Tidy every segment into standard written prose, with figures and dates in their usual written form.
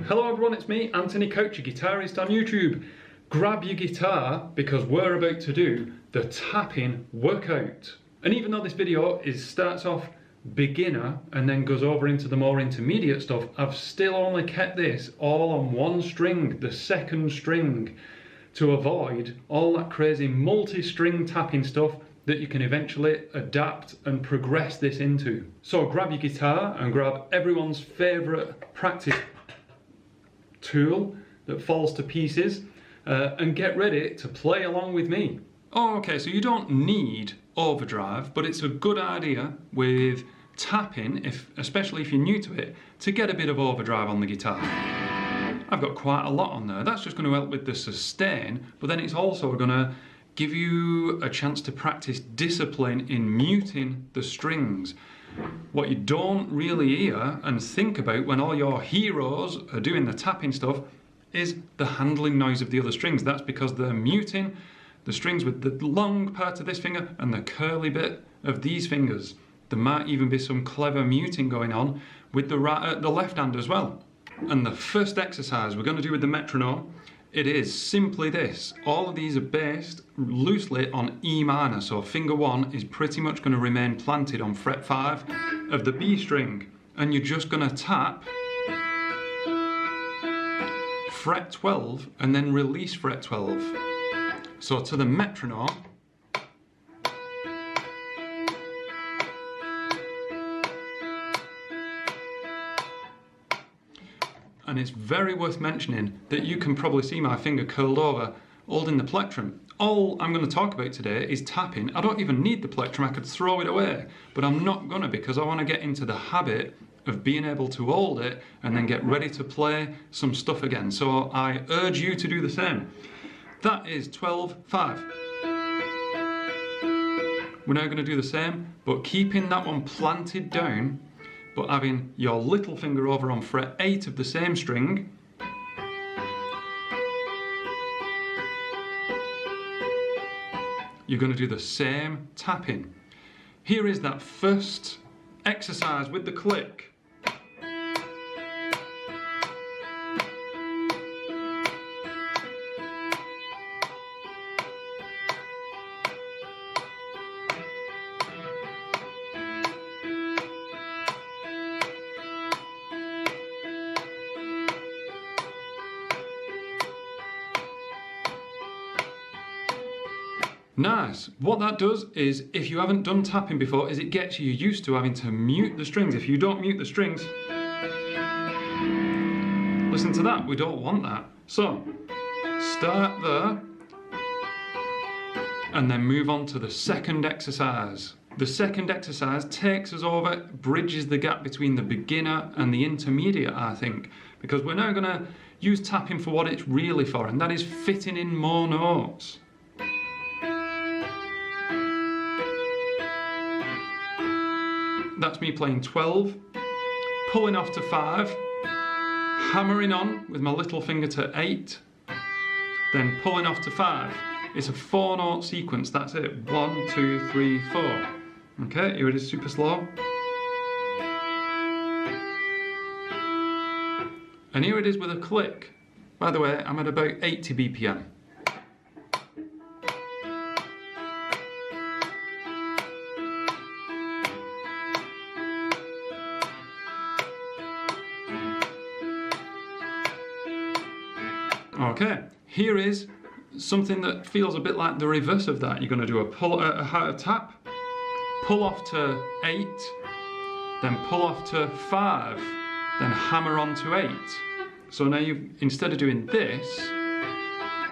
Hello everyone, it's me, Anthony Coach, your guitarist on YouTube. Grab your guitar because we're about to do the tapping workout. And even though this video starts off beginner and then goes over into the more intermediate stuff, I've still only kept this all on one string, the second string, to avoid all that crazy multi-string tapping stuff that you can eventually adapt and progress this into. So grab your guitar and grab everyone's favourite practice tool that falls to pieces and get ready to play along with me. Oh, okay, so you don't need overdrive, but it's a good idea with tapping, especially if you're new to it, to get a bit of overdrive on the guitar. I've got quite a lot on there. That's just going to help with the sustain, but then it's also going to give you a chance to practice discipline in muting the strings. What you don't really hear and think about when all your heroes are doing the tapping stuff is the handling noise of the other strings. That's because they're muting the strings with the long part of this finger and the curly bit of these fingers. There might even be some clever muting going on with the left hand as well. And the first exercise we're going to do with the metronome, it is simply this. All of these are based loosely on E minor, so finger 1 is pretty much going to remain planted on fret 5 of the B string, and you're just going to tap fret 12 and then release fret 12. So to the metronome, and it's very worth mentioning that you can probably see my finger curled over holding the plectrum. All I'm going to talk about today is tapping. I don't even need the plectrum, I could throw it away, but I'm not gonna because I want to get into the habit of being able to hold it and then get ready to play some stuff again. So I urge you to do the same. That is 12-5. We're now going to do the same, but keeping that one planted down, but having your little finger over on fret 8 of the same string, you're going to do the same tapping. Here is that first exercise with the click. Nice. What that does is, if you haven't done tapping before, is it gets you used to having to mute the strings. If you don't mute the strings, listen to that, we don't want that. So, start there, and then move on to the second exercise. The second exercise takes us over, bridges the gap between the beginner and the intermediate, I think, because we're now going to use tapping for what it's really for, and that is fitting in more notes. That's me playing 12, pulling off to 5, hammering on with my little finger to 8, then pulling off to 5. It's a 4-note sequence, that's it. 1, 2, 3, 4. Okay, here it is super slow. And here it is with a click. By the way, I'm at about 80 BPM. Okay, here is something that feels a bit like the reverse of that. You're going to do a tap, pull off to 8, then pull off to 5, then hammer on to 8. So now instead of doing this,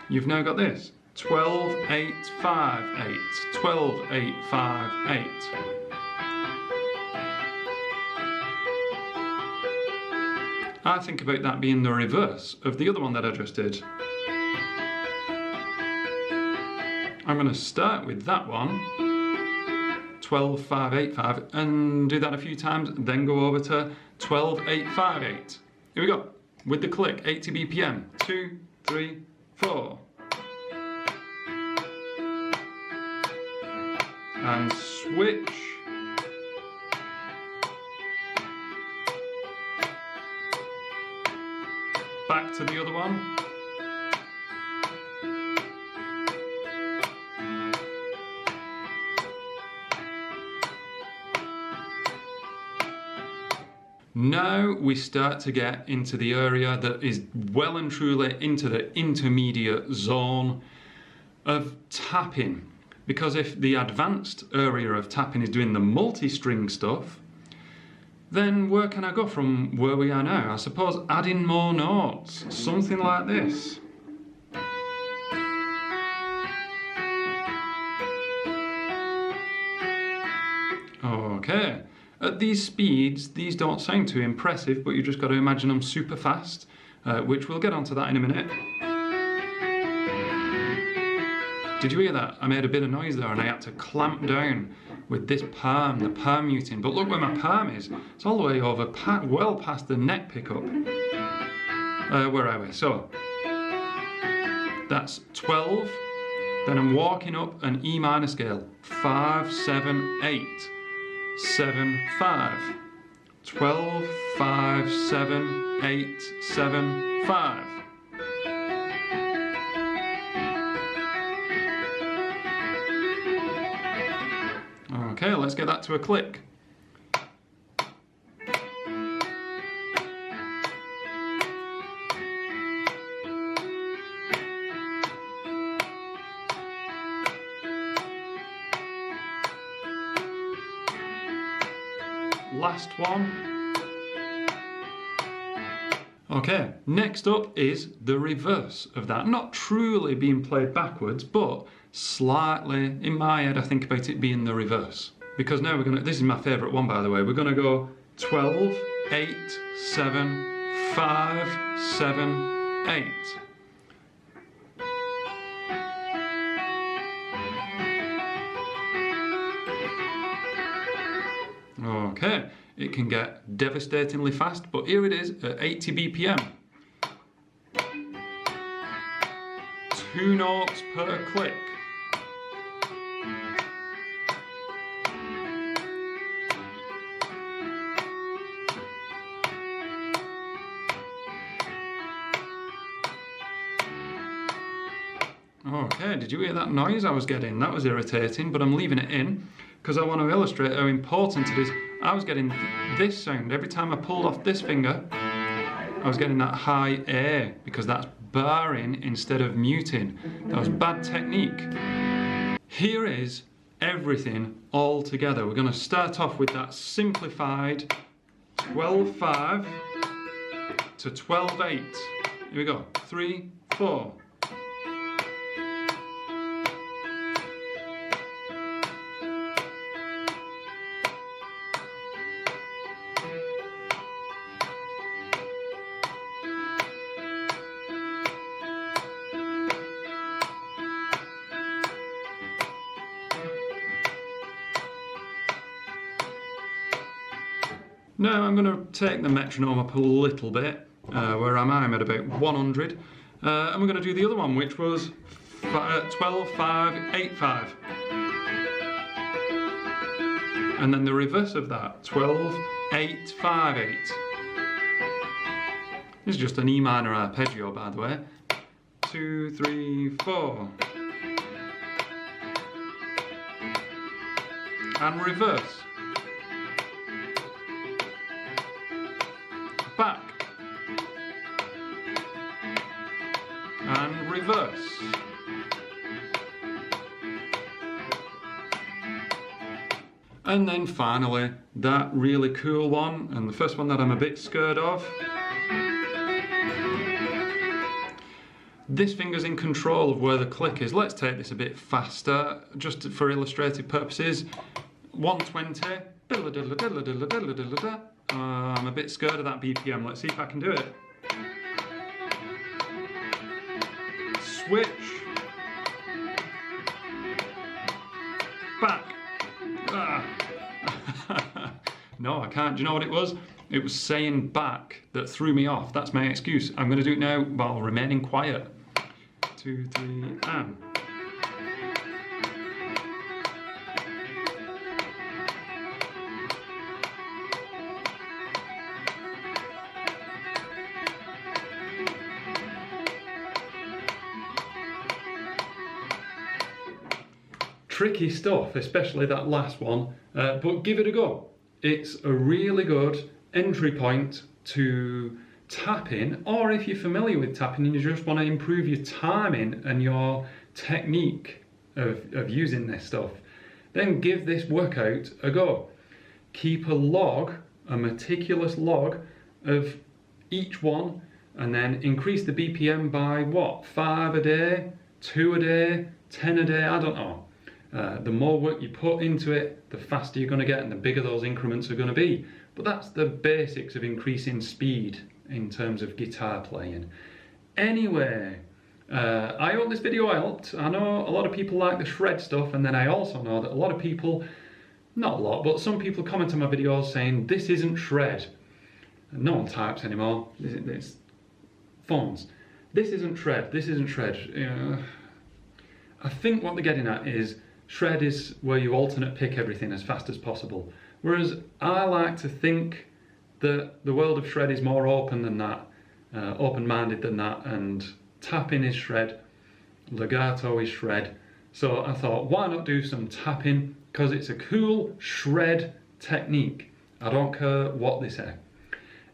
you've now got this. 12, 8, 5, 8, 12, 8, 5, 8. I think about that being the reverse of the other one that I just did. I'm going to start with that one, 12, 5, 8, 5, and do that a few times, then go over to 12, 8, 5, 8. Here we go, with the click, 80 BPM, 2, 3, 4. And switch. Back to the other one. Now we start to get into the area that is well and truly into the intermediate zone of tapping. Because if the advanced area of tapping is doing the multi-string stuff, then where can I go from where we are now? I suppose adding more notes, something like this. Okay, at these speeds, these don't sound too impressive, but you just got to imagine them super fast, which we'll get onto that in a minute. Did you hear that? I made a bit of noise there and I had to clamp down with this palm, the palm muting. But look where my palm is. It's all the way over, well past the neck pickup. Where are we? So, that's 12. Then I'm walking up an E minor scale. 5, 7, 8, 7, 5. 12, 5, 7, 8, 7, 5. Okay, let's get that to a click. Last one. Okay, next up is the reverse of that. Not truly being played backwards, but slightly, in my head, I think about it being the reverse. Because now we're gonna, this is my favourite one by the way, we're gonna go 12, 8, 7, 5, 7, 8. Okay, it can get devastatingly fast, but here it is at 80 BPM. 2 notes per click. Okay, did you hear that noise I was getting? That was irritating, but I'm leaving it in because I want to illustrate how important it is. I was getting this sound every time I pulled off this finger. I was getting that high A because that's barring instead of muting. That was bad technique. Here is everything all together. We're going to start off with that simplified 12-5 to 12-8. Here we go. 3, 4. Now I'm going to take the metronome up a little bit. Where am I? I'm at about 100. And we're going to do the other one, which was 12, 5, 8, 5. And then the reverse of that, 12, 8, 5, 8. This is just an E minor arpeggio, by the way. 2, 3, 4. And reverse. Back. And reverse. And then finally, that really cool one, and the first one that I'm a bit scared of. This finger's in control of where the click is. Let's take this a bit faster, just for illustrative purposes. 120. I'm a bit scared of that BPM. Let's see if I can do it. Switch. Back. No, I can't. Do you know what it was? It was saying back that threw me off. That's my excuse. I'm going to do it now while remaining quiet. 2, 3, and. tricky stuff, especially that last one, but give it a go. It's a really good entry point to tapping, or if you're familiar with tapping and you just want to improve your timing and your technique of using this stuff, then give this workout a go. Keep a log, a meticulous log of each one, and then increase the BPM by what, 5 a day, 2 a day, 10 a day, I don't know. The more work you put into it, the faster you're going to get and the bigger those increments are going to be. But that's the basics of increasing speed in terms of guitar playing. Anyway, I hope this video helped. I know a lot of people like the shred stuff, and then I also know that a lot of people, not a lot, but some people comment on my videos saying this isn't shred. No one types anymore. It's phones. This isn't shred. This isn't shred. I think what they're getting at is shred is where you alternate pick everything as fast as possible. Whereas I like to think that the world of shred is more open than that, open-minded than that, and tapping is shred, legato is shred. So I thought, why not do some tapping? Because it's a cool shred technique. I don't care what they say.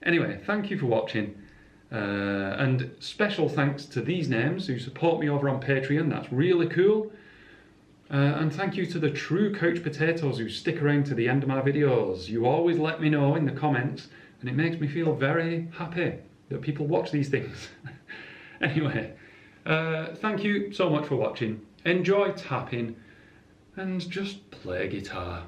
Anyway, thank you for watching. And special thanks to these names who support me over on Patreon. That's really cool. And thank you to the true couch potatoes who stick around to the end of my videos. You always let me know in the comments, and it makes me feel very happy that people watch these things. Anyway, thank you so much for watching. Enjoy tapping and just play guitar.